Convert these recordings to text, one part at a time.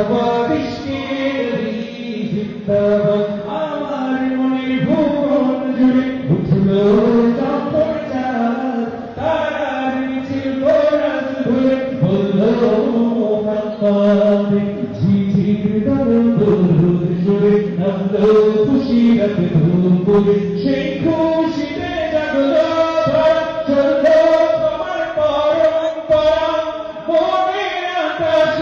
জিন্দাবাদ ইশকে নবী জিন্দাবাদ আমার মনের ভুবন জুড়ে উঠলো জাফর চাঁদ তারার মিছিল কোরাস ধরে বললো মোহাম্মদ ঝিঝির দরুদ জুড়ে নামলো খুশিরত ধুমপুরে সেই খুশিতে জাগলো চললো তোমার পরম্পরা মনে আকাশ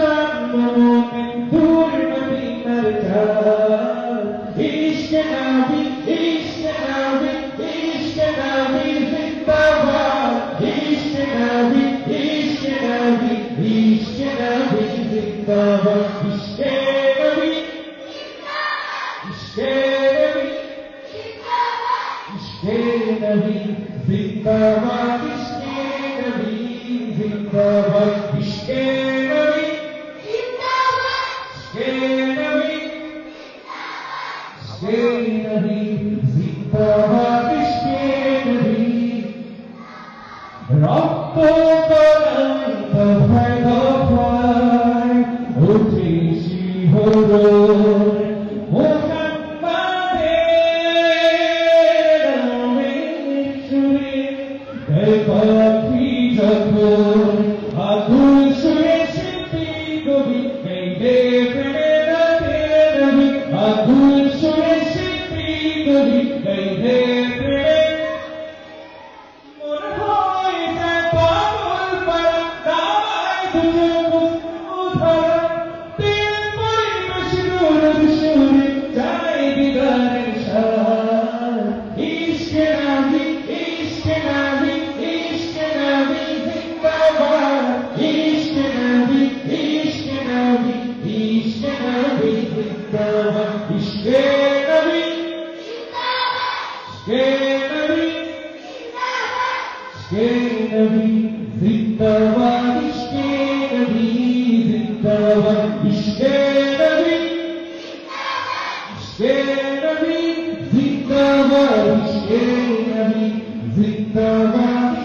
মনে দূর মদিনার চাঁদ ইশকে নবী জিন্দাবাদ ইশকে নবী জিন্দাবাদ ইশকে নবী জিন্দাবাদ ইশকে নবী জিন্দাবাদ ইশকে নবী জিন্দাবাদ ইশকে নবী জিন্দাবাদ ইশকে নবী রক্ত করায় দফায় দফায় উঠে শিহরণ পাখি যখন আগুন শুয়ে শিল্পী কবি গাইবে প্রেমের রাতে নবী আগুন শুয়ে শিল্পী কবি গাইবে প্রেমে মন হয় যায় পাগল পাড়া দামায় দুজন উদাহরণ তিন পরিবেশ দূর সুরে যায় বিদারের সার ইশকে নবী जिंदाबाद इश्के नबी जिंदाबाद इश्के नबी जिंदाबाद इश्के नबी जिंदाबाद